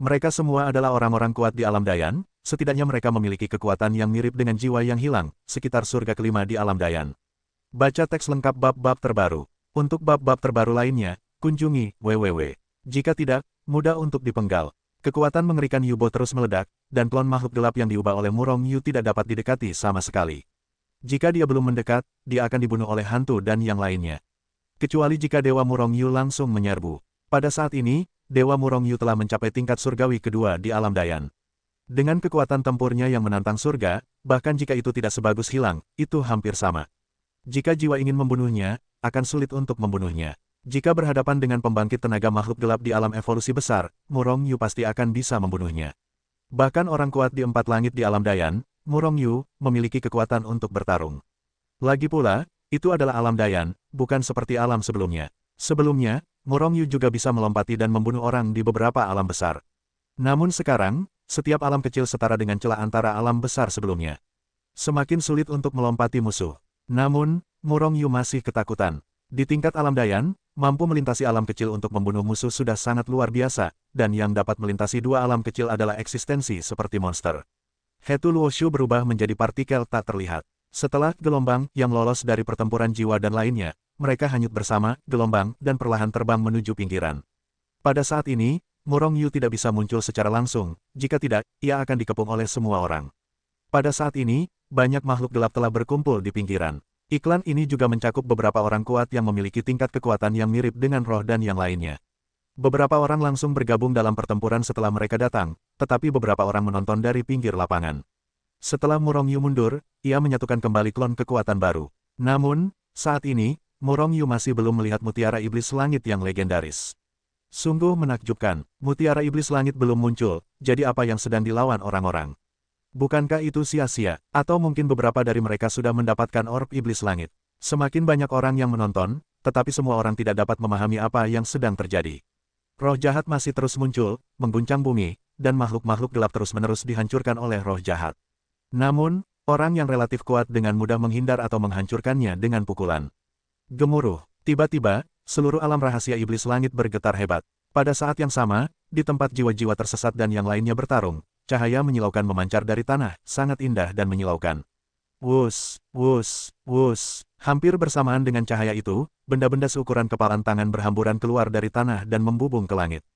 Mereka semua adalah orang-orang kuat di alam Dayan, setidaknya mereka memiliki kekuatan yang mirip dengan jiwa yang hilang, sekitar surga kelima di alam Dayan. Baca teks lengkap bab-bab terbaru. Untuk bab-bab terbaru lainnya, kunjungi www. Jika tidak, mudah untuk dipenggal. Kekuatan mengerikan Yubo terus meledak, dan klon makhluk gelap yang diubah oleh Murong Yu tidak dapat didekati sama sekali. Jika dia belum mendekat, dia akan dibunuh oleh hantu dan yang lainnya. Kecuali jika Dewa Murong Yu langsung menyerbu. Pada saat ini, Dewa Murong Yu telah mencapai tingkat surgawi kedua di alam Dayan. Dengan kekuatan tempurnya yang menantang surga, bahkan jika itu tidak sebagus hilang, itu hampir sama. Jika jiwa ingin membunuhnya, akan sulit untuk membunuhnya. Jika berhadapan dengan pembangkit tenaga makhluk gelap di alam evolusi besar, Murong Yu pasti akan bisa membunuhnya. Bahkan orang kuat di empat langit di alam Dayan, Murong Yu, memiliki kekuatan untuk bertarung. Lagi pula, itu adalah alam Dayan, bukan seperti alam sebelumnya. Sebelumnya, Murong Yu juga bisa melompati dan membunuh orang di beberapa alam besar. Namun sekarang, setiap alam kecil setara dengan celah antara alam besar sebelumnya. Semakin sulit untuk melompati musuh. Namun, Murong Yu masih ketakutan. Di tingkat alam Dayan, mampu melintasi alam kecil untuk membunuh musuh sudah sangat luar biasa, dan yang dapat melintasi dua alam kecil adalah eksistensi seperti monster. Hetu Luoshu berubah menjadi partikel tak terlihat. Setelah gelombang yang lolos dari pertempuran jiwa dan lainnya, mereka hanyut bersama, gelombang, dan perlahan terbang menuju pinggiran. Pada saat ini, Murong Yu tidak bisa muncul secara langsung, jika tidak, ia akan dikepung oleh semua orang. Pada saat ini, banyak makhluk gelap telah berkumpul di pinggiran. Iklan ini juga mencakup beberapa orang kuat yang memiliki tingkat kekuatan yang mirip dengan roh dan yang lainnya. Beberapa orang langsung bergabung dalam pertempuran setelah mereka datang, tetapi beberapa orang menonton dari pinggir lapangan. Setelah Murong Yu mundur, ia menyatukan kembali klon kekuatan baru. Namun, saat ini, Murong Yu masih belum melihat mutiara iblis langit yang legendaris. Sungguh menakjubkan, mutiara iblis langit belum muncul, jadi apa yang sedang dilawan orang-orang? Bukankah itu sia-sia, atau mungkin beberapa dari mereka sudah mendapatkan orb iblis langit? Semakin banyak orang yang menonton, tetapi semua orang tidak dapat memahami apa yang sedang terjadi. Roh jahat masih terus muncul, mengguncang bumi, dan makhluk-makhluk gelap terus-menerus dihancurkan oleh roh jahat. Namun, orang yang relatif kuat dengan mudah menghindar atau menghancurkannya dengan pukulan. Gemuruh. Tiba-tiba, seluruh alam rahasia iblis langit bergetar hebat. Pada saat yang sama, di tempat jiwa-jiwa tersesat dan yang lainnya bertarung, cahaya menyilaukan memancar dari tanah, sangat indah dan menyilaukan. Wus, wus, wus. Hampir bersamaan dengan cahaya itu, benda-benda seukuran kepalan tangan berhamburan keluar dari tanah dan membubung ke langit.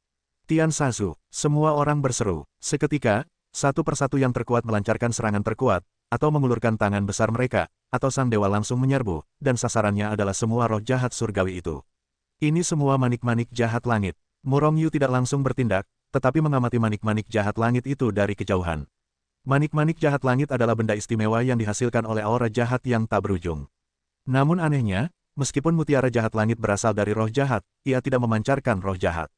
Tian Sazu, semua orang berseru. Seketika, satu persatu yang terkuat melancarkan serangan terkuat, atau mengulurkan tangan besar mereka, atau sang dewa langsung menyerbu, dan sasarannya adalah semua roh jahat surgawi itu. Ini semua manik-manik jahat langit. Murong Yu tidak langsung bertindak, tetapi mengamati manik-manik jahat langit itu dari kejauhan. Manik-manik jahat langit adalah benda istimewa yang dihasilkan oleh aura jahat yang tak berujung. Namun anehnya, meskipun mutiara jahat langit berasal dari roh jahat, ia tidak memancarkan roh jahat.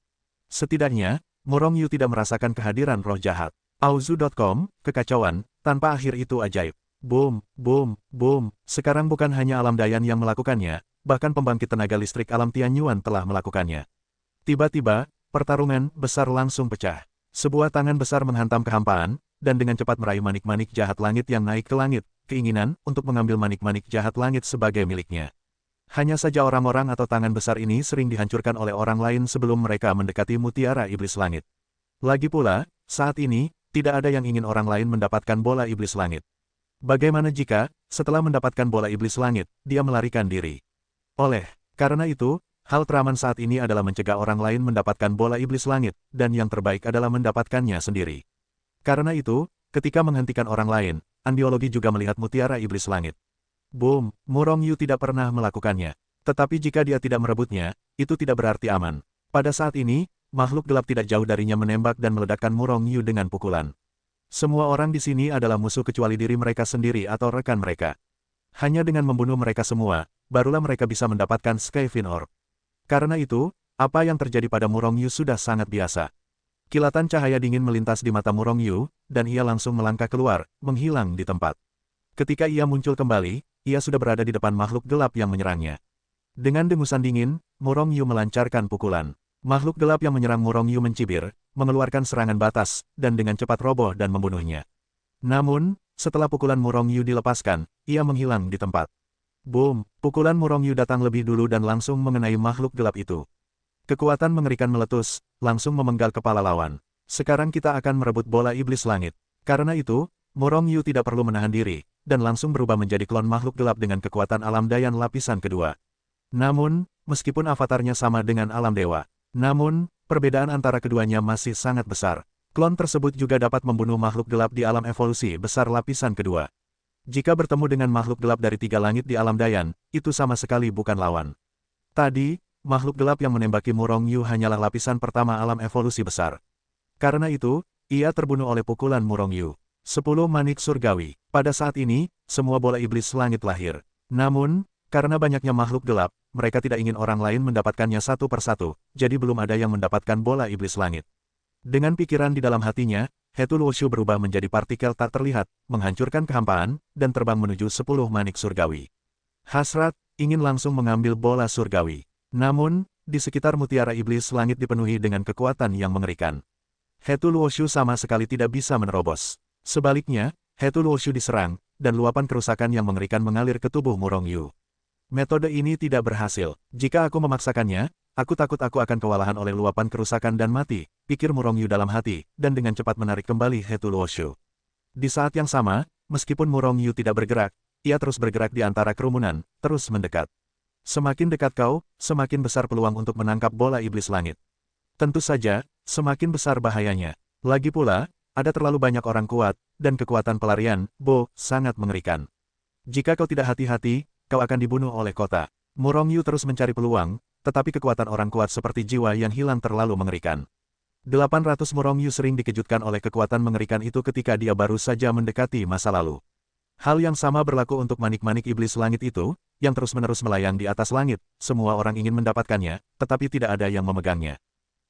Setidaknya, Murong Yu tidak merasakan kehadiran roh jahat. Auzu.com, kekacauan, tanpa akhir itu ajaib. Boom, boom, boom. Sekarang bukan hanya alam Dayan yang melakukannya, bahkan pembangkit tenaga listrik alam Tianyuan telah melakukannya. Tiba-tiba, pertarungan besar langsung pecah. Sebuah tangan besar menghantam kehampaan, dan dengan cepat meraih manik-manik jahat langit yang naik ke langit, keinginan untuk mengambil manik-manik jahat langit sebagai miliknya. Hanya saja orang-orang atau tangan besar ini sering dihancurkan oleh orang lain sebelum mereka mendekati mutiara iblis langit. Lagi pula, saat ini, tidak ada yang ingin orang lain mendapatkan bola iblis langit. Bagaimana jika, setelah mendapatkan bola iblis langit, dia melarikan diri? Karena itu, hal teraman saat ini adalah mencegah orang lain mendapatkan bola iblis langit, dan yang terbaik adalah mendapatkannya sendiri. Karena itu, ketika menghentikan orang lain, Anbiologi juga melihat mutiara iblis langit. Boom, Murong Yu tidak pernah melakukannya. Tetapi jika dia tidak merebutnya, itu tidak berarti aman. Pada saat ini, makhluk gelap tidak jauh darinya menembak dan meledakkan Murong Yu dengan pukulan. Semua orang di sini adalah musuh kecuali diri mereka sendiri atau rekan mereka. Hanya dengan membunuh mereka semua, barulah mereka bisa mendapatkan Skyfin Orb. Karena itu, apa yang terjadi pada Murong Yu sudah sangat biasa. Kilatan cahaya dingin melintas di mata Murong Yu, dan ia langsung melangkah keluar, menghilang di tempat. Ketika ia muncul kembali, ia sudah berada di depan makhluk gelap yang menyerangnya. Dengan dengusan dingin, Murong Yu melancarkan pukulan. Makhluk gelap yang menyerang Murong Yu mencibir, mengeluarkan serangan batas, dan dengan cepat roboh dan membunuhnya. Namun, setelah pukulan Murong Yu dilepaskan, ia menghilang di tempat. Boom, pukulan Murong Yu datang lebih dulu dan langsung mengenai makhluk gelap itu. Kekuatan mengerikan meletus, langsung memenggal kepala lawan. Sekarang kita akan merebut bola iblis langit. Karena itu, Murong Yu tidak perlu menahan diri, dan langsung berubah menjadi klon makhluk gelap dengan kekuatan alam Dayan lapisan kedua. Namun, meskipun avatarnya sama dengan alam dewa, namun, perbedaan antara keduanya masih sangat besar. Klon tersebut juga dapat membunuh makhluk gelap di alam evolusi besar lapisan kedua. Jika bertemu dengan makhluk gelap dari 3 langit di alam Dayan, itu sama sekali bukan lawan. Tadi, makhluk gelap yang menembaki Murong Yu hanyalah lapisan pertama alam evolusi besar. Karena itu, ia terbunuh oleh pukulan Murong Yu. 10 manik surgawi. Pada saat ini, semua bola iblis langit lahir. Namun, karena banyaknya makhluk gelap, mereka tidak ingin orang lain mendapatkannya satu persatu, jadi belum ada yang mendapatkan bola iblis langit. Dengan pikiran di dalam hatinya, Hetu Luoshu berubah menjadi partikel tak terlihat, menghancurkan kehampaan, dan terbang menuju 10 manik surgawi. Hasrat, ingin langsung mengambil bola surgawi. Namun, di sekitar mutiara iblis langit dipenuhi dengan kekuatan yang mengerikan. Hetu Luoshu sama sekali tidak bisa menerobos. Sebaliknya, Hetu Luoshu diserang, dan luapan kerusakan yang mengerikan mengalir ke tubuh Murong Yu. Metode ini tidak berhasil. Jika aku memaksakannya, aku takut aku akan kewalahan oleh luapan kerusakan dan mati, pikir Murong Yu dalam hati, dan dengan cepat menarik kembali Hetu Luoshu. Di saat yang sama, meskipun Murong Yu tidak bergerak, ia terus bergerak di antara kerumunan, terus mendekat. Semakin dekat kau, semakin besar peluang untuk menangkap bola iblis langit. Tentu saja, semakin besar bahayanya. Lagi pula, ada terlalu banyak orang kuat, dan kekuatan pelarian, Bo, sangat mengerikan. Jika kau tidak hati-hati, kau akan dibunuh oleh kota. Murong Yu terus mencari peluang, tetapi kekuatan orang kuat seperti jiwa yang hilang terlalu mengerikan. 800 Murong Yu sering dikejutkan oleh kekuatan mengerikan itu ketika dia baru saja mendekati masa lalu. Hal yang sama berlaku untuk manik-manik iblis langit itu, yang terus-menerus melayang di atas langit, semua orang ingin mendapatkannya, tetapi tidak ada yang memegangnya.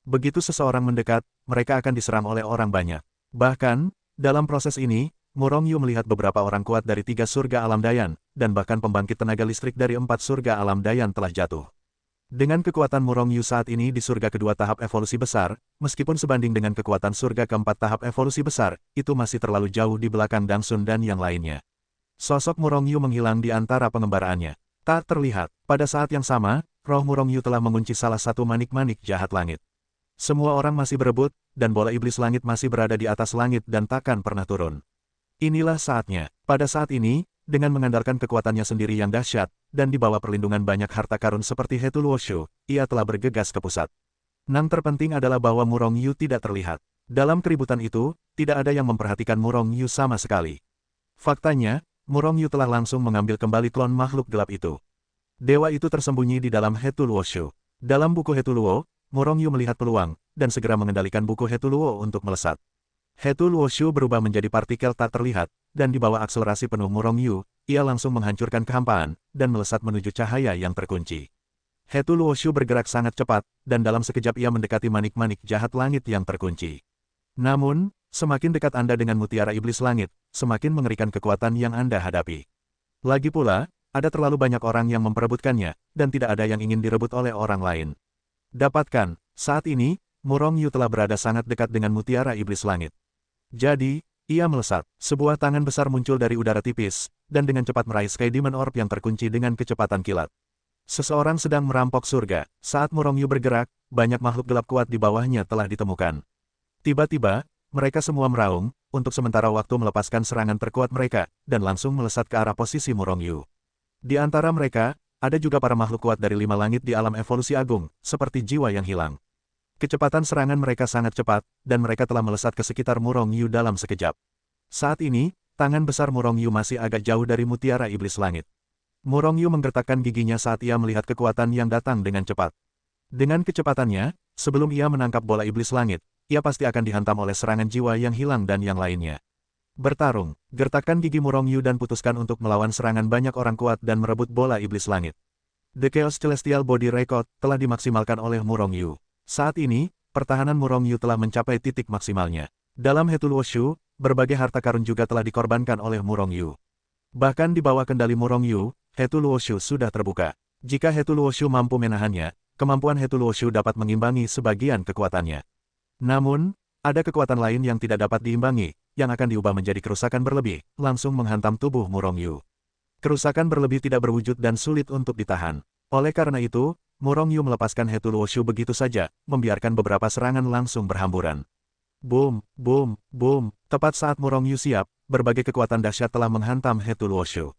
Begitu seseorang mendekat, mereka akan diserang oleh orang banyak. Bahkan, dalam proses ini, Murong Yu melihat beberapa orang kuat dari 3 surga alam Dayan, dan bahkan pembangkit tenaga listrik dari 4 surga alam Dayan telah jatuh. Dengan kekuatan Murong Yu saat ini di surga kedua tahap evolusi besar, meskipun sebanding dengan kekuatan surga keempat tahap evolusi besar, itu masih terlalu jauh di belakang Dangsun dan yang lainnya. Sosok Murong Yu menghilang di antara pengembaraannya. Tak terlihat. Pada saat yang sama, roh Murong Yu telah mengunci salah satu manik-manik jahat langit. Semua orang masih berebut, dan bola iblis langit masih berada di atas langit dan takkan pernah turun. Inilah saatnya. Pada saat ini, dengan mengandalkan kekuatannya sendiri yang dahsyat, dan di bawah perlindungan banyak harta karun seperti Hetu Luoshu, ia telah bergegas ke pusat. Yang terpenting adalah bahwa Murong Yu tidak terlihat. Dalam keributan itu, tidak ada yang memperhatikan Murong Yu sama sekali. Faktanya, Murong Yu telah langsung mengambil kembali klon makhluk gelap itu. Dewa itu tersembunyi di dalam Hetu Luoshu. Dalam buku Hetu Luo, Murong Yu melihat peluang, dan segera mengendalikan buku Hetu Luo untuk melesat. Hetu Luoshu berubah menjadi partikel tak terlihat, dan di bawah akselerasi penuh Murong Yu, ia langsung menghancurkan kehampaan, dan melesat menuju cahaya yang terkunci. Hetu Luoshu bergerak sangat cepat, dan dalam sekejap ia mendekati manik-manik jahat langit yang terkunci. Namun, semakin dekat Anda dengan mutiara iblis langit, semakin mengerikan kekuatan yang Anda hadapi. Lagi pula, ada terlalu banyak orang yang memperebutkannya, dan tidak ada yang ingin direbut oleh orang lain. Dapatkan, saat ini, Murong Yu telah berada sangat dekat dengan mutiara iblis langit. Jadi, ia melesat. Sebuah tangan besar muncul dari udara tipis, dan dengan cepat meraih Sky Demon Orb yang terkunci dengan kecepatan kilat. Seseorang sedang merampok surga. Saat Murong Yu bergerak, banyak makhluk gelap kuat di bawahnya telah ditemukan. Tiba-tiba, mereka semua meraung, untuk sementara waktu melepaskan serangan terkuat mereka, dan langsung melesat ke arah posisi Murong Yu. Di antara mereka, ada juga para makhluk kuat dari 5 langit di alam evolusi agung, seperti jiwa yang hilang. Kecepatan serangan mereka sangat cepat, dan mereka telah melesat ke sekitar Murong Yu dalam sekejap. Saat ini, tangan besar Murong Yu masih agak jauh dari mutiara iblis langit. Murong Yu menggertakkan giginya saat ia melihat kekuatan yang datang dengan cepat. Dengan kecepatannya, sebelum ia menangkap bola iblis langit, ia pasti akan dihantam oleh serangan jiwa yang hilang dan yang lainnya. Bertarung, gertakkan gigi Murong Yu dan putuskan untuk melawan serangan banyak orang kuat dan merebut bola iblis langit. The Chaos Celestial Body Record telah dimaksimalkan oleh Murong Yu. Saat ini, pertahanan Murong Yu telah mencapai titik maksimalnya. Dalam Hetu Luoshu, berbagai harta karun juga telah dikorbankan oleh Murong Yu. Bahkan di bawah kendali Murong Yu, Hetu Luoshu sudah terbuka. Jika Hetu Luoshu mampu menahannya, kemampuan Hetu Luoshu dapat mengimbangi sebagian kekuatannya. Namun, ada kekuatan lain yang tidak dapat diimbangi, yang akan diubah menjadi kerusakan berlebih, langsung menghantam tubuh Murong Yu. Kerusakan berlebih tidak berwujud dan sulit untuk ditahan. Oleh karena itu, Murong Yu melepaskan Hetu Luoshu begitu saja, membiarkan beberapa serangan langsung berhamburan. Boom, boom, boom. Tepat saat Murong Yu siap, berbagai kekuatan dahsyat telah menghantam He Tuluoshu.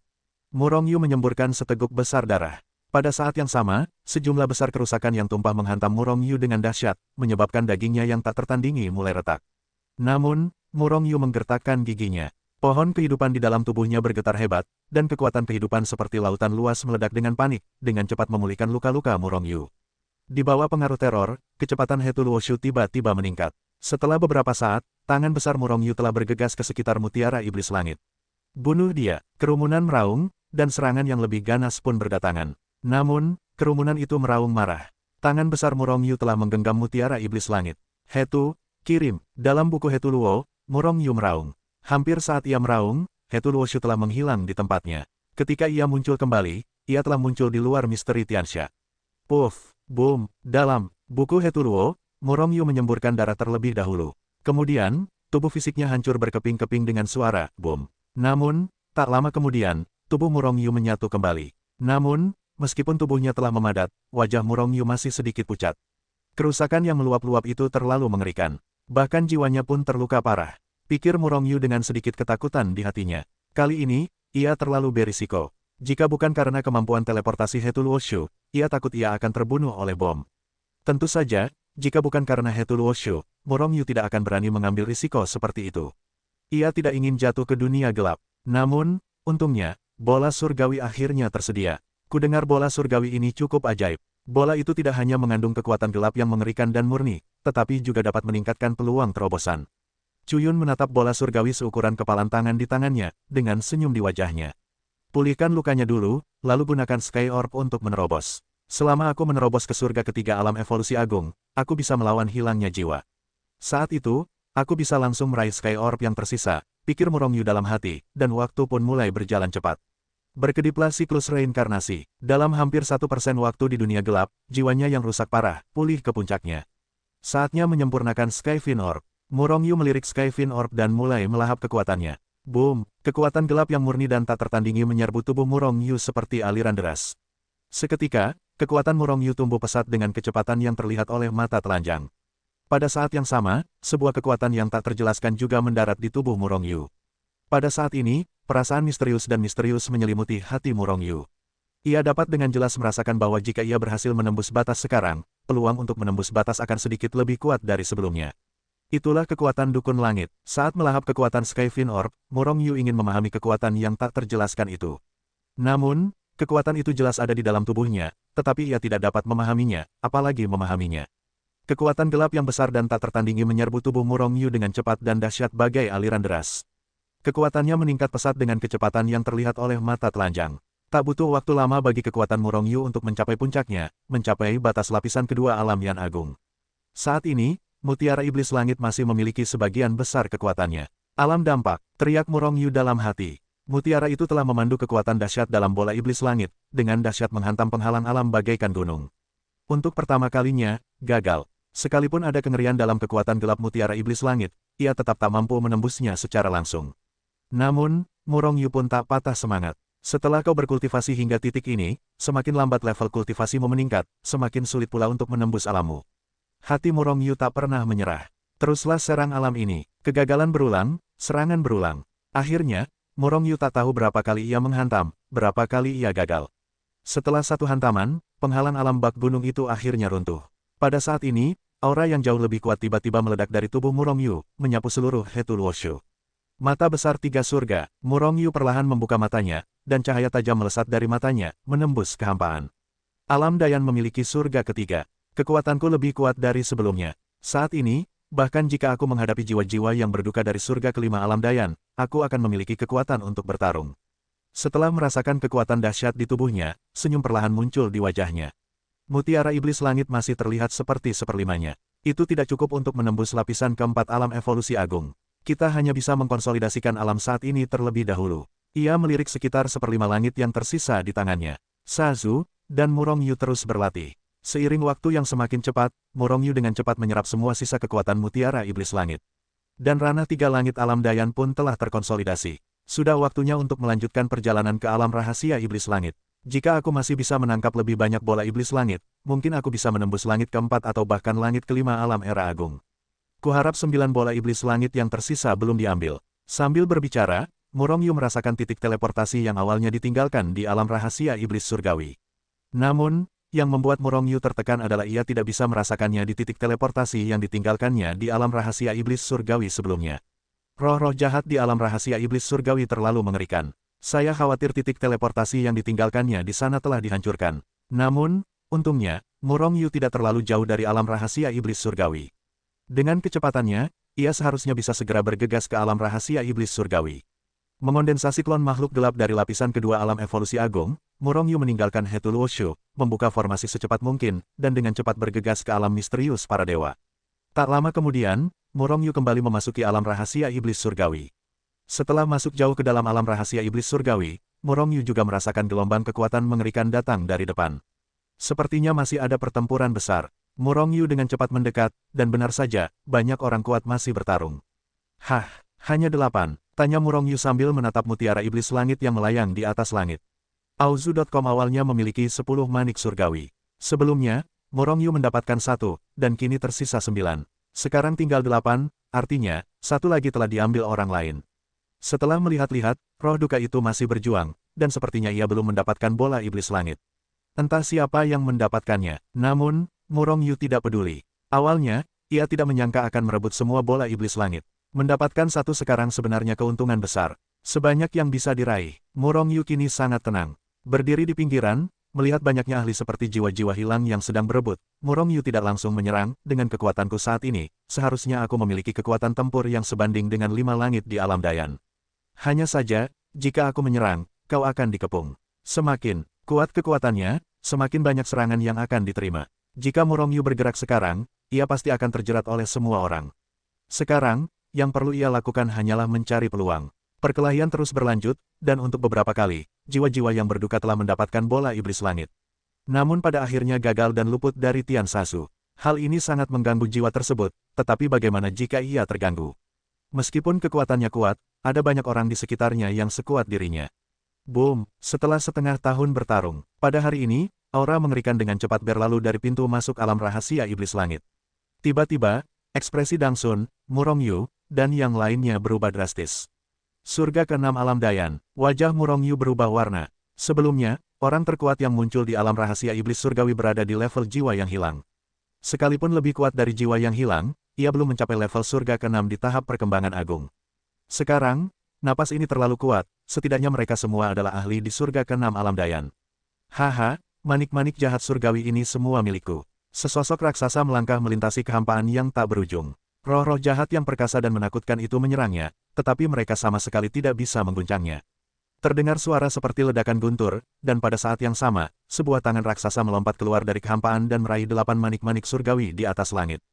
Murong Yu menyemburkan seteguk besar darah. Pada saat yang sama, sejumlah besar kerusakan yang tumpah menghantam Murong Yu dengan dahsyat, menyebabkan dagingnya yang tak tertandingi mulai retak. Namun, Murong Yu menggertakkan giginya. Pohon kehidupan di dalam tubuhnya bergetar hebat, dan kekuatan kehidupan seperti lautan luas meledak dengan panik, dengan cepat memulihkan luka-luka Murong Yu. Di bawah pengaruh teror, kecepatan He Tuluoshu tiba-tiba meningkat. Setelah beberapa saat, tangan besar Murong Yu telah bergegas ke sekitar mutiara iblis langit. Bunuh dia! Kerumunan meraung, dan serangan yang lebih ganas pun berdatangan. Namun, kerumunan itu meraung marah. Tangan besar Murong Yu telah menggenggam mutiara iblis langit. Hetu, kirim! Dalam buku He Tuluo, Murong Yu meraung. Hampir saat ia meraung, He Tuluoshu telah menghilang di tempatnya. Ketika ia muncul kembali, ia telah muncul di luar misteri Tianxia. Puff! Boom! Dalam buku He Tuluo, Murong Yu menyemburkan darah terlebih dahulu. Kemudian, tubuh fisiknya hancur berkeping-keping dengan suara boom. Namun, tak lama kemudian, tubuh Murong Yu menyatu kembali. Namun, meskipun tubuhnya telah memadat, wajah Murong Yu masih sedikit pucat. Kerusakan yang meluap-luap itu terlalu mengerikan. Bahkan jiwanya pun terluka parah. Pikir Murong Yu dengan sedikit ketakutan di hatinya. Kali ini, ia terlalu berisiko. Jika bukan karena kemampuan teleportasi He Tuluoshu, ia takut ia akan terbunuh oleh bom. Tentu saja, jika bukan karena He Tuluoshu, Murong Yu tidak akan berani mengambil risiko seperti itu. Ia tidak ingin jatuh ke dunia gelap. Namun, untungnya, bola surgawi akhirnya tersedia. Kudengar bola surgawi ini cukup ajaib. Bola itu tidak hanya mengandung kekuatan gelap yang mengerikan dan murni, tetapi juga dapat meningkatkan peluang terobosan. Cuyun menatap bola surgawi seukuran kepalan tangan di tangannya, dengan senyum di wajahnya. Pulihkan lukanya dulu, lalu gunakan Sky Orb untuk menerobos. Selama aku menerobos ke surga ketiga alam evolusi agung, aku bisa melawan hilangnya jiwa. Saat itu, aku bisa langsung meraih Sky Orb yang tersisa, pikir Murong Yu dalam hati, dan waktu pun mulai berjalan cepat. Berkediplah siklus reinkarnasi. Dalam hampir 1% waktu di dunia gelap, jiwanya yang rusak parah, pulih ke puncaknya. Saatnya menyempurnakan Skyfin Orb. Murong Yu melirik Skyfin Orb dan mulai melahap kekuatannya. Boom! Kekuatan gelap yang murni dan tak tertandingi menyerbu tubuh Murong Yu seperti aliran deras. Seketika, kekuatan Murong Yu tumbuh pesat dengan kecepatan yang terlihat oleh mata telanjang. Pada saat yang sama, sebuah kekuatan yang tak terjelaskan juga mendarat di tubuh Murong Yu. Pada saat ini, perasaan misterius menyelimuti hati Murong Yu. Ia dapat dengan jelas merasakan bahwa jika ia berhasil menembus batas sekarang, peluang untuk menembus batas akan sedikit lebih kuat dari sebelumnya. Itulah kekuatan dukun langit. Saat melahap kekuatan Skyfin Orb, Murong Yu ingin memahami kekuatan yang tak terjelaskan itu. Namun, kekuatan itu jelas ada di dalam tubuhnya, tetapi ia tidak dapat memahaminya, apalagi memahaminya. Kekuatan gelap yang besar dan tak tertandingi menyerbu tubuh Murong Yu dengan cepat dan dahsyat bagai aliran deras. Kekuatannya meningkat pesat dengan kecepatan yang terlihat oleh mata telanjang. Tak butuh waktu lama bagi kekuatan Murong Yu untuk mencapai puncaknya, mencapai batas lapisan kedua alam Yan Agung. Saat ini, mutiara iblis langit masih memiliki sebagian besar kekuatannya. Alam dampak, teriak Murong Yu dalam hati. Mutiara itu telah memandu kekuatan dahsyat dalam bola iblis langit, dengan dahsyat menghantam penghalang alam bagaikan gunung. Untuk pertama kalinya, gagal. Sekalipun ada kengerian dalam kekuatan gelap mutiara iblis langit, ia tetap tak mampu menembusnya secara langsung. Namun, Murong Yu pun tak patah semangat. Setelah kau berkultivasi hingga titik ini, semakin lambat level kultivasimu meningkat, semakin sulit pula untuk menembus alammu. Hati Murong Yu tak pernah menyerah. Teruslah serang alam ini. Kegagalan berulang, serangan berulang. Akhirnya, Murong Yu tak tahu berapa kali ia menghantam, berapa kali ia gagal. Setelah satu hantaman, penghalang alam bak gunung itu akhirnya runtuh. Pada saat ini, aura yang jauh lebih kuat tiba-tiba meledak dari tubuh Murong Yu, menyapu seluruh He Tuluoshu. Mata besar tiga surga, Murong Yu perlahan membuka matanya, dan cahaya tajam melesat dari matanya, menembus kehampaan. Alam Dayan memiliki surga ketiga. Kekuatanku lebih kuat dari sebelumnya. Saat ini, bahkan jika aku menghadapi jiwa-jiwa yang berduka dari surga kelima alam Dayan, aku akan memiliki kekuatan untuk bertarung. Setelah merasakan kekuatan dahsyat di tubuhnya, senyum perlahan muncul di wajahnya. Mutiara iblis langit masih terlihat seperti seperlimanya. Itu tidak cukup untuk menembus lapisan keempat alam evolusi agung. Kita hanya bisa mengkonsolidasikan alam saat ini terlebih dahulu. Ia melirik sekitar seperlima langit yang tersisa di tangannya. Sazu dan Murong Yu terus berlatih. Seiring waktu yang semakin cepat, Murong Yu dengan cepat menyerap semua sisa kekuatan mutiara iblis langit. Dan ranah tiga langit alam Dayan pun telah terkonsolidasi. Sudah waktunya untuk melanjutkan perjalanan ke alam rahasia iblis langit. Jika aku masih bisa menangkap lebih banyak bola iblis langit, mungkin aku bisa menembus langit keempat atau bahkan langit kelima alam era agung. Kuharap 9 bola iblis langit yang tersisa belum diambil. Sambil berbicara, Murongyu merasakan titik teleportasi yang awalnya ditinggalkan di alam rahasia iblis surgawi. Namun, yang membuat Murongyu tertekan adalah ia tidak bisa merasakannya di titik teleportasi yang ditinggalkannya di alam rahasia iblis surgawi sebelumnya. Roh-roh jahat di alam rahasia iblis surgawi terlalu mengerikan. Saya khawatir titik teleportasi yang ditinggalkannya di sana telah dihancurkan. Namun, untungnya, Murongyu tidak terlalu jauh dari alam rahasia iblis surgawi. Dengan kecepatannya, ia seharusnya bisa segera bergegas ke alam rahasia iblis surgawi. Mengondensasi klon makhluk gelap dari lapisan kedua alam evolusi agung, Murongyu meninggalkan Hetul Wushu, membuka formasi secepat mungkin, dan dengan cepat bergegas ke alam misterius para dewa. Tak lama kemudian, Murongyu kembali memasuki alam rahasia iblis surgawi. Setelah masuk jauh ke dalam alam rahasia iblis surgawi, Murongyu juga merasakan gelombang kekuatan mengerikan datang dari depan. Sepertinya masih ada pertempuran besar. Murongyu dengan cepat mendekat, dan benar saja, banyak orang kuat masih bertarung. Hah, hanya 8, tanya Murongyu sambil menatap mutiara iblis langit yang melayang di atas langit. Auzu.com awalnya memiliki 10 manik surgawi. Sebelumnya, Murongyu mendapatkan 1, dan kini tersisa 9. Sekarang tinggal 8, artinya, 1 lagi telah diambil orang lain. Setelah melihat-lihat, roh duka itu masih berjuang, dan sepertinya ia belum mendapatkan bola iblis langit. Entah siapa yang mendapatkannya, namun, Murongyu tidak peduli. Awalnya, ia tidak menyangka akan merebut semua bola iblis langit. Mendapatkan 1 sekarang sebenarnya keuntungan besar. Sebanyak yang bisa diraih, Murongyu kini sangat tenang. Berdiri di pinggiran, melihat banyaknya ahli seperti jiwa-jiwa hilang yang sedang berebut, Murongyu tidak langsung menyerang. Dengan kekuatanku saat ini, seharusnya aku memiliki kekuatan tempur yang sebanding dengan 5 langit di alam Dayan. Hanya saja, jika aku menyerang, kau akan dikepung. Semakin kuat kekuatannya, semakin banyak serangan yang akan diterima. Jika Murongyu bergerak sekarang, ia pasti akan terjerat oleh semua orang. Sekarang, yang perlu ia lakukan hanyalah mencari peluang. Perkelahian terus berlanjut, dan untuk beberapa kali, jiwa-jiwa yang berduka telah mendapatkan bola iblis langit. Namun pada akhirnya gagal dan luput dari Tian Sasu. Hal ini sangat mengganggu jiwa tersebut, tetapi bagaimana jika ia terganggu? Meskipun kekuatannya kuat, ada banyak orang di sekitarnya yang sekuat dirinya. Boom! Setelah setengah tahun bertarung, pada hari ini, aura mengerikan dengan cepat berlalu dari pintu masuk alam rahasia iblis langit. Tiba-tiba, ekspresi Dangsun, Murongyu, dan yang lainnya berubah drastis. Surga ke-6 alam Dayan, wajah Murongyu berubah warna. Sebelumnya, orang terkuat yang muncul di alam rahasia iblis surgawi berada di level jiwa yang hilang. Sekalipun lebih kuat dari jiwa yang hilang, ia belum mencapai level surga ke-6 di tahap perkembangan agung. Sekarang, napas ini terlalu kuat, setidaknya mereka semua adalah ahli di surga ke-6 alam Dayan. Haha, manik-manik jahat surgawi ini semua milikku. Sesosok raksasa melangkah melintasi kehampaan yang tak berujung. Roh-roh jahat yang perkasa dan menakutkan itu menyerangnya, tetapi mereka sama sekali tidak bisa mengguncangnya. Terdengar suara seperti ledakan guntur, dan pada saat yang sama, sebuah tangan raksasa melompat keluar dari kehampaan dan meraih 8 manik-manik surgawi di atas langit.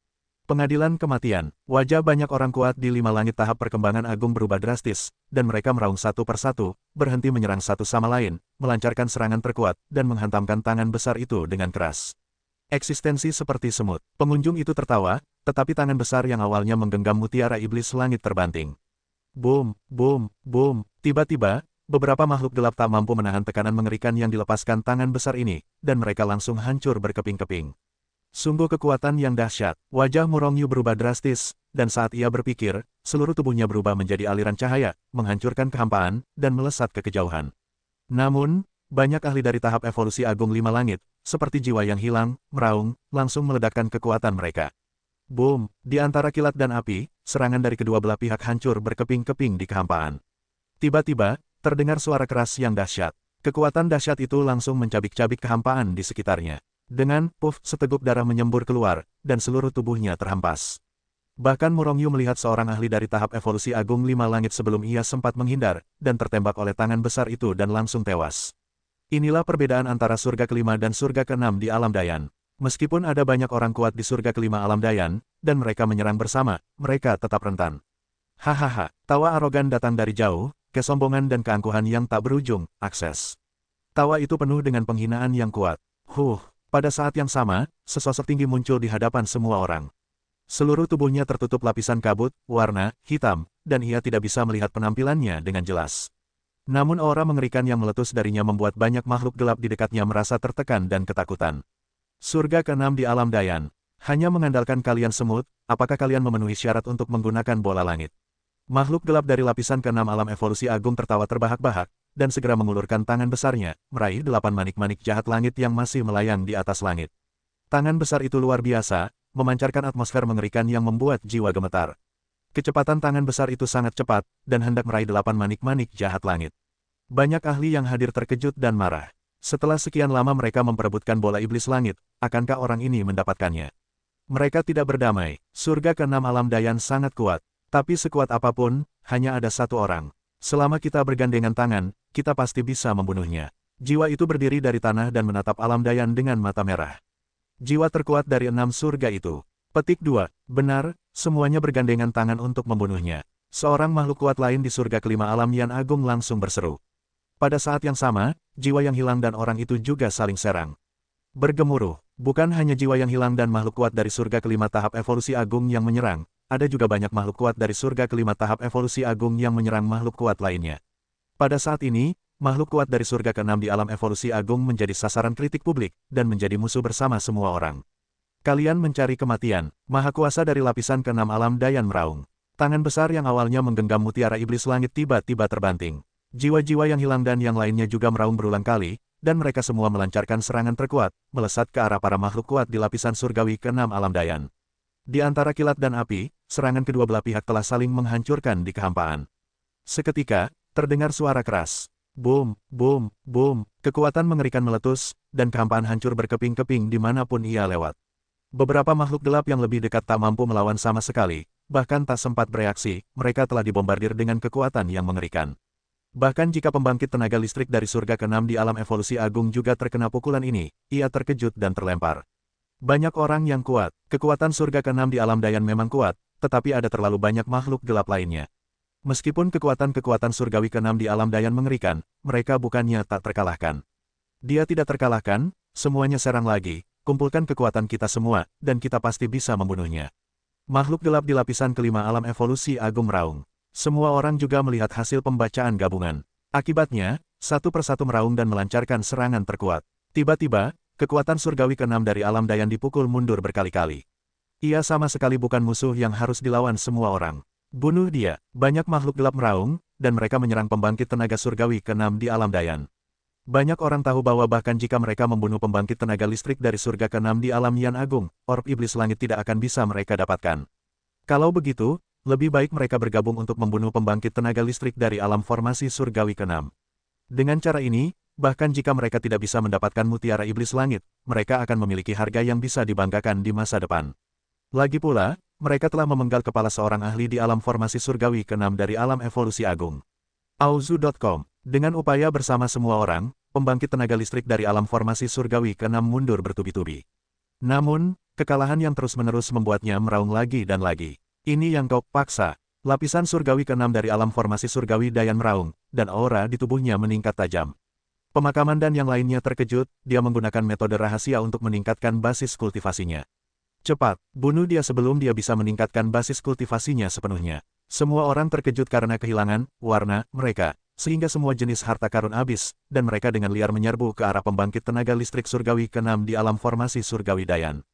Pengadilan kematian, wajah banyak orang kuat di 5 langit tahap perkembangan agung berubah drastis, dan mereka meraung satu persatu, berhenti menyerang satu sama lain, melancarkan serangan terkuat, dan menghantamkan tangan besar itu dengan keras. Eksistensi seperti semut. Pengunjung itu tertawa, tetapi tangan besar yang awalnya menggenggam mutiara iblis langit terbanting. Boom, boom, boom. Tiba-tiba, beberapa makhluk gelap tak mampu menahan tekanan mengerikan yang dilepaskan tangan besar ini, dan mereka langsung hancur berkeping-keping. Sungguh kekuatan yang dahsyat. Wajah Murongyu berubah drastis, dan saat ia berpikir, seluruh tubuhnya berubah menjadi aliran cahaya, menghancurkan kehampaan, dan melesat ke kejauhan. Namun, banyak ahli dari tahap evolusi agung 5 langit, seperti jiwa yang hilang, meraung, langsung meledakkan kekuatan mereka. Boom! Di antara kilat dan api, serangan dari kedua belah pihak hancur berkeping-keping di kehampaan. Tiba-tiba, terdengar suara keras yang dahsyat. Kekuatan dahsyat itu langsung mencabik-cabik kehampaan di sekitarnya. Dengan puff, seteguk darah menyembur keluar, dan seluruh tubuhnya terhempas. Bahkan Murongyu melihat seorang ahli dari tahap evolusi agung 5 langit sebelum ia sempat menghindar, dan tertembak oleh tangan besar itu dan langsung tewas. Inilah perbedaan antara surga ke-5 dan surga ke-6 di alam Dayan. Meskipun ada banyak orang kuat di surga ke-5 alam Dayan, dan mereka menyerang bersama, mereka tetap rentan. Hahaha, tawa arogan datang dari jauh, kesombongan dan keangkuhan yang tak berujung, akses. Tawa itu penuh dengan penghinaan yang kuat. Pada saat yang sama, sesosok tinggi muncul di hadapan semua orang. Seluruh tubuhnya tertutup lapisan kabut, warna hitam, dan ia tidak bisa melihat penampilannya dengan jelas. Namun aura mengerikan yang meletus darinya membuat banyak makhluk gelap di dekatnya merasa tertekan dan ketakutan. Surga ke-6 di alam Dayan. Hanya mengandalkan kalian semut, apakah kalian memenuhi syarat untuk menggunakan bola langit? Makhluk gelap dari lapisan ke-6 alam evolusi agung tertawa terbahak-bahak, dan segera mengulurkan tangan besarnya, meraih 8 manik-manik jahat langit yang masih melayang di atas langit. Tangan besar itu luar biasa, memancarkan atmosfer mengerikan yang membuat jiwa gemetar. Kecepatan tangan besar itu sangat cepat, dan hendak meraih 8 manik-manik jahat langit. Banyak ahli yang hadir terkejut dan marah. Setelah sekian lama mereka memperebutkan bola iblis langit, akankah orang ini mendapatkannya? Mereka tidak berdamai, surga ke-6 alam Dayan sangat kuat. Tapi sekuat apapun, hanya ada satu orang. Selama kita bergandengan tangan, kita pasti bisa membunuhnya. Jiwa itu berdiri dari tanah dan menatap alam Dayan dengan mata merah. Jiwa terkuat dari 6 surga itu. Petik 2. Benar, semuanya bergandengan tangan untuk membunuhnya. Seorang makhluk kuat lain di surga kelima alam Yan Agung langsung berseru. Pada saat yang sama, jiwa yang hilang dan orang itu juga saling serang. Bergemuruh, bukan hanya jiwa yang hilang dan makhluk kuat dari surga kelima tahap evolusi agung yang menyerang, ada juga banyak makhluk kuat dari surga kelima tahap evolusi agung yang menyerang makhluk kuat lainnya. Pada saat ini, makhluk kuat dari surga ke-6 di alam evolusi agung menjadi sasaran kritik publik, dan menjadi musuh bersama semua orang. Kalian mencari kematian, Maha Kuasa dari lapisan ke-6 alam Dayan meraung. Tangan besar yang awalnya menggenggam mutiara iblis langit tiba-tiba terbanting. Jiwa-jiwa yang hilang dan yang lainnya juga meraung berulang kali, dan mereka semua melancarkan serangan terkuat, melesat ke arah para makhluk kuat di lapisan surgawi ke-6 alam Dayan. Di antara kilat dan api, serangan kedua belah pihak telah saling menghancurkan di kehampaan. Seketika, terdengar suara keras. Boom, boom, boom, kekuatan mengerikan meletus, dan kehampaan hancur berkeping-keping dimanapun ia lewat. Beberapa makhluk gelap yang lebih dekat tak mampu melawan sama sekali, bahkan tak sempat bereaksi, mereka telah dibombardir dengan kekuatan yang mengerikan. Bahkan jika pembangkit tenaga listrik dari surga ke-6 di alam evolusi agung juga terkena pukulan ini, ia terkejut dan terlempar. Banyak orang yang kuat, kekuatan surga ke-6 di alam Dayan memang kuat, tetapi ada terlalu banyak makhluk gelap lainnya. Meskipun kekuatan-kekuatan surgawi ke-6 di alam Dayan mengerikan, mereka bukannya tak terkalahkan. Dia tidak terkalahkan, semuanya serang lagi, kumpulkan kekuatan kita semua, dan kita pasti bisa membunuhnya. Makhluk gelap di lapisan kelima alam evolusi agung meraung. Semua orang juga melihat hasil pembacaan gabungan. Akibatnya, satu persatu meraung dan melancarkan serangan terkuat. Tiba-tiba, kekuatan surgawi ke-6 dari alam Dayan dipukul mundur berkali-kali. Ia sama sekali bukan musuh yang harus dilawan semua orang. Bunuh dia. Banyak makhluk gelap meraung, dan mereka menyerang pembangkit tenaga surgawi ke-6 di alam Dayan. Banyak orang tahu bahwa bahkan jika mereka membunuh pembangkit tenaga listrik dari surga ke-6 di alam Yan Agung, orb iblis langit tidak akan bisa mereka dapatkan. Kalau begitu, lebih baik mereka bergabung untuk membunuh pembangkit tenaga listrik dari alam formasi surgawi ke-6. Dengan cara ini, bahkan jika mereka tidak bisa mendapatkan mutiara iblis langit, mereka akan memiliki harga yang bisa dibanggakan di masa depan. Lagi pula, mereka telah memenggal kepala seorang ahli di alam formasi surgawi ke-6 dari alam evolusi agung. Auzu.com. Dengan upaya bersama semua orang, pembangkit tenaga listrik dari alam formasi surgawi ke-6 mundur bertubi-tubi. Namun, kekalahan yang terus-menerus membuatnya meraung lagi dan lagi. Ini yang kau paksa. Lapisan surgawi ke-6 dari alam formasi surgawi Dayan meraung, dan aura di tubuhnya meningkat tajam. Pemakaman dan yang lainnya terkejut, dia menggunakan metode rahasia untuk meningkatkan basis kultivasinya. Cepat, bunuh dia sebelum dia bisa meningkatkan basis kultivasinya sepenuhnya. Semua orang terkejut karena kehilangan warna mereka, sehingga semua jenis harta karun habis, dan mereka dengan liar menyerbu ke arah pembangkit tenaga listrik surgawi ke-6 di alam formasi surgawi Dayan.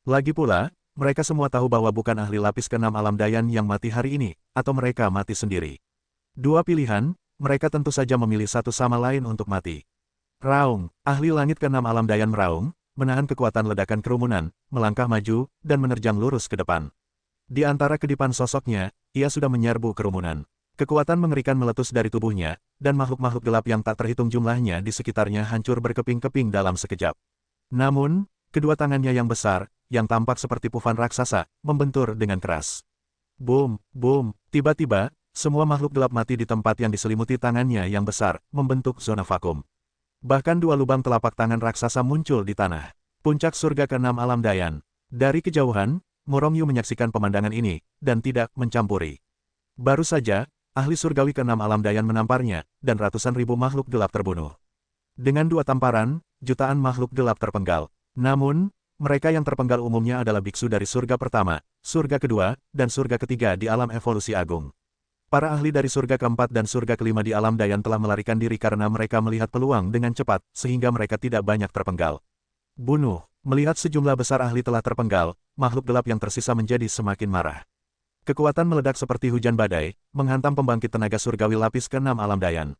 Lagi pula, mereka semua tahu bahwa bukan ahli lapis ke-6 alam Dayan yang mati hari ini, atau mereka mati sendiri. Dua pilihan, mereka tentu saja memilih satu sama lain untuk mati. Raung, ahli langit ke-6 alam Dayan meraung, menahan kekuatan ledakan kerumunan, melangkah maju, dan menerjang lurus ke depan. Di antara kedipan sosoknya, ia sudah menyerbu kerumunan. Kekuatan mengerikan meletus dari tubuhnya, dan makhluk-makhluk gelap yang tak terhitung jumlahnya di sekitarnya hancur berkeping-keping dalam sekejap. Namun, kedua tangannya yang besar, yang tampak seperti pufan raksasa, membentur dengan keras. Boom, boom, tiba-tiba, semua makhluk gelap mati di tempat yang diselimuti tangannya yang besar, membentuk zona vakum. Bahkan dua lubang telapak tangan raksasa muncul di tanah. Puncak surga ke-6 alam Dayan. Dari kejauhan, Morongyu menyaksikan pemandangan ini, dan tidak mencampuri. Baru saja, ahli surgawi ke-6 alam Dayan menamparnya, dan ratusan ribu makhluk gelap terbunuh. Dengan dua tamparan, jutaan makhluk gelap terpenggal. Namun, mereka yang terpenggal umumnya adalah biksu dari surga pertama, surga kedua, dan surga ketiga di alam evolusi agung. Para ahli dari surga keempat dan surga kelima di alam Dayan telah melarikan diri karena mereka melihat peluang dengan cepat, sehingga mereka tidak banyak terpenggal. Bunuh. Melihat sejumlah besar ahli telah terpenggal, makhluk gelap yang tersisa menjadi semakin marah. Kekuatan meledak seperti hujan badai, menghantam pembangkit tenaga surgawi lapis ke-6 alam dayan.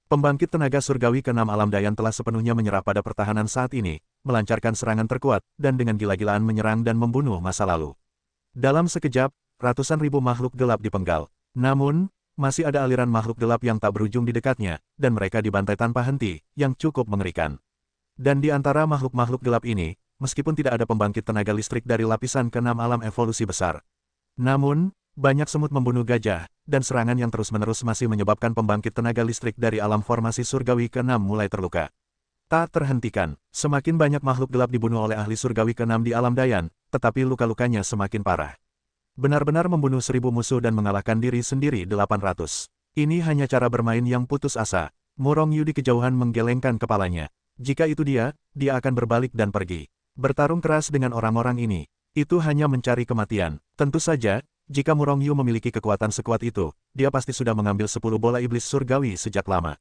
Pembangkit tenaga surgawi ke-6 alam dayan telah sepenuhnya menyerah pada pertahanan saat ini, melancarkan serangan terkuat, dan dengan gila-gilaan menyerang dan membunuh masa lalu. Dalam sekejap, ratusan ribu makhluk gelap dipenggal. Namun, masih ada aliran makhluk gelap yang tak berujung di dekatnya, dan mereka dibantai tanpa henti, yang cukup mengerikan. Dan di antara makhluk-makhluk gelap ini, meskipun tidak ada pembangkit tenaga listrik dari lapisan ke-6 alam evolusi besar. Namun, banyak semut membunuh gajah, dan serangan yang terus-menerus masih menyebabkan pembangkit tenaga listrik dari alam formasi surgawi ke-6 mulai terluka. Tak terhentikan, semakin banyak makhluk gelap dibunuh oleh ahli surgawi ke-6 di alam dayan, tetapi luka-lukanya semakin parah. Benar-benar membunuh 1000 musuh dan mengalahkan diri sendiri 800. Ini hanya cara bermain yang putus asa. Murong Yu di kejauhan menggelengkan kepalanya. Jika itu dia akan berbalik dan pergi. Bertarung keras dengan orang-orang ini. Itu hanya mencari kematian. Tentu saja, jika Murong Yu memiliki kekuatan sekuat itu, dia pasti sudah mengambil 10 bola iblis surgawi sejak lama.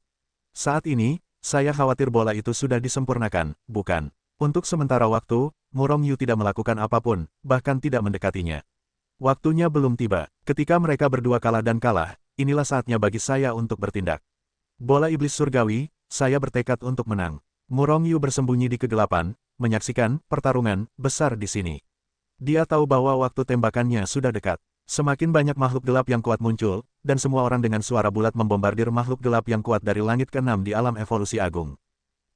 Saat ini, saya khawatir bola itu sudah disempurnakan, bukan? Untuk sementara waktu, Murong Yu tidak melakukan apapun, bahkan tidak mendekatinya. Waktunya belum tiba. Ketika mereka berdua kalah dan kalah, inilah saatnya bagi saya untuk bertindak. Bola iblis surgawi, saya bertekad untuk menang. Murong Yu bersembunyi di kegelapan, menyaksikan pertarungan besar di sini. Dia tahu bahwa waktu tembakannya sudah dekat. Semakin banyak makhluk gelap yang kuat muncul, dan semua orang dengan suara bulat membombardir makhluk gelap yang kuat dari langit ke-6 di alam evolusi agung.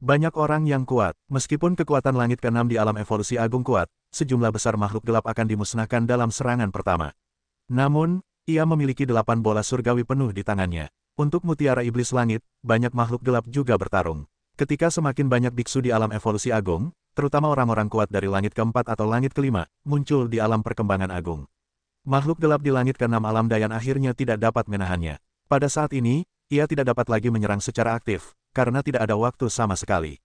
Banyak orang yang kuat, meskipun kekuatan langit ke-6 di alam evolusi agung kuat, sejumlah besar makhluk gelap akan dimusnahkan dalam serangan pertama. Namun, ia memiliki 8 bola surgawi penuh di tangannya. Untuk mutiara iblis langit, banyak makhluk gelap juga bertarung. Ketika semakin banyak biksu di alam evolusi agung, terutama orang-orang kuat dari langit ke-4 atau langit ke-5, muncul di alam perkembangan agung. Makhluk gelap di langit ke-6 alam dayan akhirnya tidak dapat menahannya. Pada saat ini, ia tidak dapat lagi menyerang secara aktif, karena tidak ada waktu sama sekali.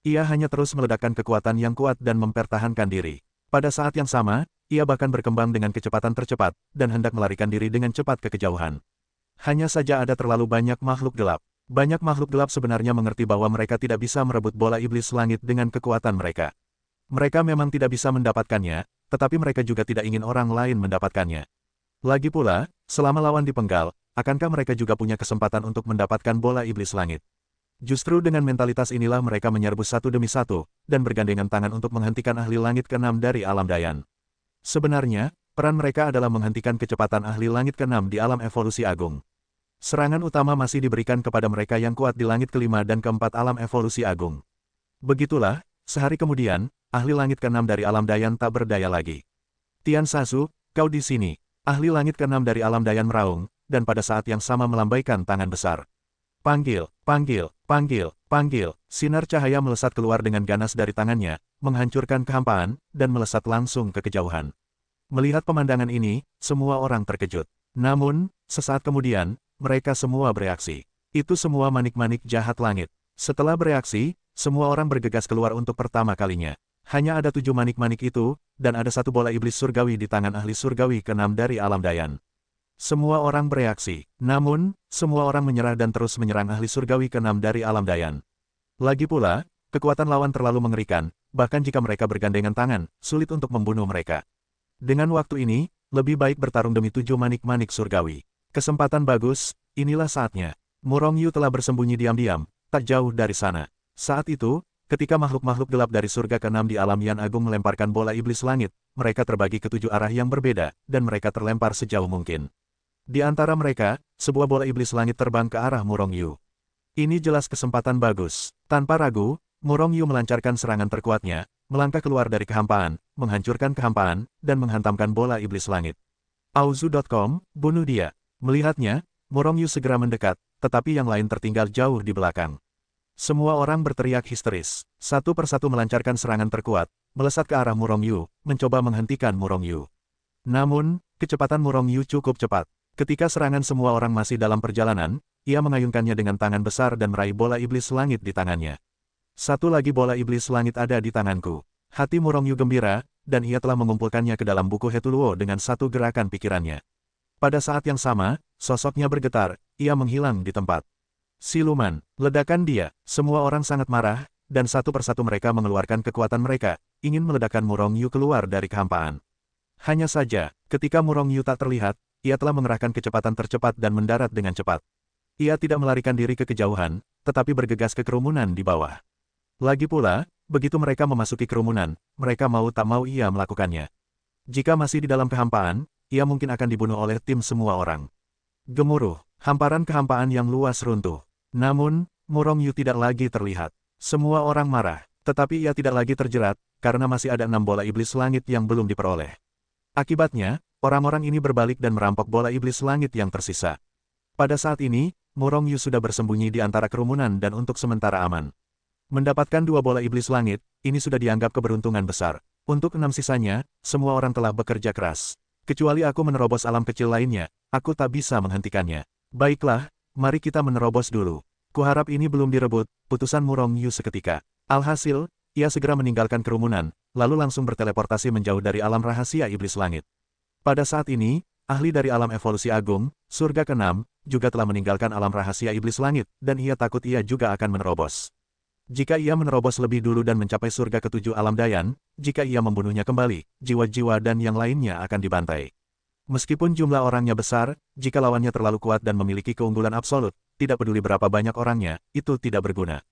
Ia hanya terus meledakkan kekuatan yang kuat dan mempertahankan diri. Pada saat yang sama, ia bahkan berkembang dengan kecepatan tercepat, dan hendak melarikan diri dengan cepat ke kejauhan. Hanya saja ada terlalu banyak makhluk gelap. Banyak makhluk gelap sebenarnya mengerti bahwa mereka tidak bisa merebut bola iblis langit dengan kekuatan mereka. Mereka memang tidak bisa mendapatkannya, tetapi mereka juga tidak ingin orang lain mendapatkannya. Lagi pula, selama lawan dipenggal, akankah mereka juga punya kesempatan untuk mendapatkan bola iblis langit? Justru dengan mentalitas inilah mereka menyerbu satu demi satu, dan bergandengan tangan untuk menghentikan ahli langit ke-6 dari alam dayan. Sebenarnya, peran mereka adalah menghentikan kecepatan ahli langit ke-6 di alam evolusi agung. Serangan utama masih diberikan kepada mereka yang kuat di langit ke-5 dan ke-4 alam evolusi agung. Begitulah, sehari kemudian, ahli langit ke-6 dari alam dayan tak berdaya lagi. Tian Sasu, kau di sini. Ahli langit ke-6 dari alam dayan meraung, dan pada saat yang sama melambaikan tangan besar. Panggil, panggil, panggil, panggil. Sinar cahaya melesat keluar dengan ganas dari tangannya, menghancurkan kehampaan, dan melesat langsung ke kejauhan. Melihat pemandangan ini, semua orang terkejut. Namun, sesaat kemudian, mereka semua bereaksi. Itu semua manik-manik jahat langit. Setelah bereaksi, semua orang bergegas keluar untuk pertama kalinya. Hanya ada 7 manik-manik itu, dan ada 1 bola iblis surgawi di tangan ahli surgawi ke-6 dari alam dayan. Semua orang bereaksi, namun, semua orang menyerah dan terus menyerang ahli surgawi ke-6 dari alam dayan. Lagi pula, kekuatan lawan terlalu mengerikan, bahkan jika mereka bergandengan tangan, sulit untuk membunuh mereka. Dengan waktu ini, lebih baik bertarung demi 7 manik-manik surgawi. Kesempatan bagus, inilah saatnya. Murong Yu telah bersembunyi diam-diam, tak jauh dari sana. Saat itu, ketika makhluk-makhluk gelap dari surga ke-6 di alam Yan Agung melemparkan bola iblis langit, mereka terbagi ke 7 arah yang berbeda, dan mereka terlempar sejauh mungkin. Di antara mereka, sebuah bola iblis langit terbang ke arah Murong Yu. Ini jelas kesempatan bagus. Tanpa ragu, Murong Yu melancarkan serangan terkuatnya, melangkah keluar dari kehampaan, menghancurkan kehampaan, dan menghantamkan bola iblis langit. Auzu.com, bunuh dia. Melihatnya, Murong Yu segera mendekat, tetapi yang lain tertinggal jauh di belakang. Semua orang berteriak histeris. Satu persatu melancarkan serangan terkuat, melesat ke arah Murong Yu, mencoba menghentikan Murong Yu. Namun, kecepatan Murong Yu cukup cepat. Ketika serangan semua orang masih dalam perjalanan, ia mengayunkannya dengan tangan besar dan meraih bola iblis langit di tangannya. Satu lagi bola iblis langit ada di tanganku. Hati Murong Yu gembira, dan ia telah mengumpulkannya ke dalam buku Hetuluo dengan satu gerakan pikirannya. Pada saat yang sama, sosoknya bergetar, ia menghilang di tempat. Siluman, ledakan dia, semua orang sangat marah, dan satu persatu mereka mengeluarkan kekuatan mereka, ingin meledakkan Murong Yu keluar dari kehampaan. Hanya saja, ketika Murong Yu tak terlihat, ia telah mengerahkan kecepatan tercepat dan mendarat dengan cepat. Ia tidak melarikan diri ke kejauhan, tetapi bergegas ke kerumunan di bawah. Lagi pula, begitu mereka memasuki kerumunan, mereka mau tak mau ia melakukannya. Jika masih di dalam kehampaan, ia mungkin akan dibunuh oleh tim semua orang. Gemuruh, hamparan kehampaan yang luas runtuh. Namun, Murong Yu tidak lagi terlihat. Semua orang marah, tetapi ia tidak lagi terjerat, karena masih ada 6 bola iblis langit yang belum diperoleh. Akibatnya, orang-orang ini berbalik dan merampok bola iblis langit yang tersisa. Pada saat ini, Murong Yu sudah bersembunyi di antara kerumunan dan untuk sementara aman. Mendapatkan 2 bola iblis langit, ini sudah dianggap keberuntungan besar. Untuk 6 sisanya, semua orang telah bekerja keras. Kecuali aku menerobos alam kecil lainnya, aku tak bisa menghentikannya. Baiklah, mari kita menerobos dulu. Kuharap ini belum direbut, putusan Murong Yu seketika. Alhasil, ia segera meninggalkan kerumunan, lalu langsung berteleportasi menjauh dari alam rahasia iblis langit. Pada saat ini, ahli dari alam evolusi agung, surga ke-6, juga telah meninggalkan alam rahasia iblis langit, dan ia takut ia juga akan menerobos. Jika ia menerobos lebih dulu dan mencapai surga ke-7 alam Dayan, jika ia membunuhnya kembali, jiwa-jiwa dan yang lainnya akan dibantai. Meskipun jumlah orangnya besar, jika lawannya terlalu kuat dan memiliki keunggulan absolut, tidak peduli berapa banyak orangnya, itu tidak berguna.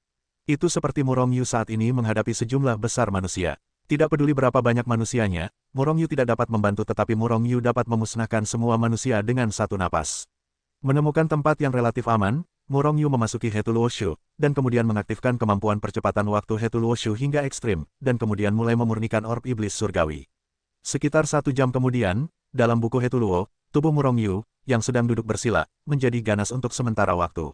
Itu seperti Murong Yu saat ini menghadapi sejumlah besar manusia. Tidak peduli berapa banyak manusianya, Murong Yu tidak dapat membantu tetapi Murong Yu dapat memusnahkan semua manusia dengan satu napas. Menemukan tempat yang relatif aman, Murong Yu memasuki Hetuluoshu, dan kemudian mengaktifkan kemampuan percepatan waktu Hetuluoshu hingga ekstrim, dan kemudian mulai memurnikan orb iblis surgawi. Sekitar 1 jam kemudian, dalam buku Hetuluo, tubuh Murong Yu, yang sedang duduk bersila, menjadi ganas untuk sementara waktu.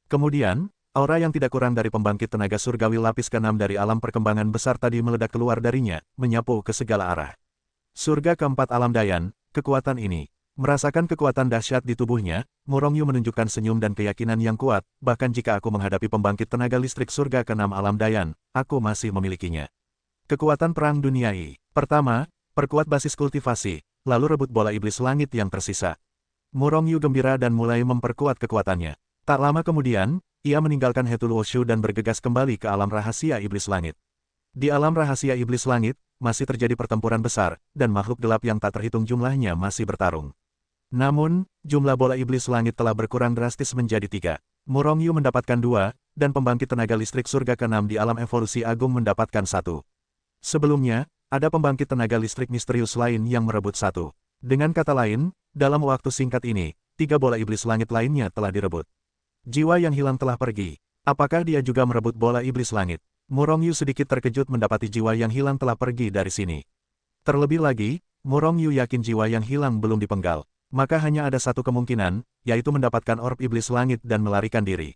Kemudian, aura yang tidak kurang dari pembangkit tenaga surgawi lapis ke-6 dari alam perkembangan besar tadi meledak keluar darinya, menyapu ke segala arah. Surga keempat alam Dayan, kekuatan ini. Merasakan kekuatan dahsyat di tubuhnya, Murong Yu menunjukkan senyum dan keyakinan yang kuat, bahkan jika aku menghadapi pembangkit tenaga listrik surga ke-6 alam Dayan, aku masih memilikinya. Kekuatan perang duniai. Pertama, perkuat basis kultivasi, lalu rebut bola iblis langit yang tersisa. Murong Yu gembira dan mulai memperkuat kekuatannya. Tak lama kemudian, ia meninggalkan Hetuluoshu dan bergegas kembali ke alam rahasia iblis langit. Di alam rahasia iblis langit, masih terjadi pertempuran besar, dan makhluk gelap yang tak terhitung jumlahnya masih bertarung. Namun, jumlah bola iblis langit telah berkurang drastis menjadi 3. Murong Yu mendapatkan 2, dan pembangkit tenaga listrik surga ke-6 di alam evolusi agung mendapatkan 1. Sebelumnya, ada pembangkit tenaga listrik misterius lain yang merebut 1. Dengan kata lain, dalam waktu singkat ini, 3 bola iblis langit lainnya telah direbut. Jiwa yang hilang telah pergi. Apakah dia juga merebut bola iblis langit? Murong Yu sedikit terkejut mendapati jiwa yang hilang telah pergi dari sini. Terlebih lagi, Murong Yu yakin jiwa yang hilang belum dipenggal. Maka hanya ada satu kemungkinan, yaitu mendapatkan orb iblis langit dan melarikan diri.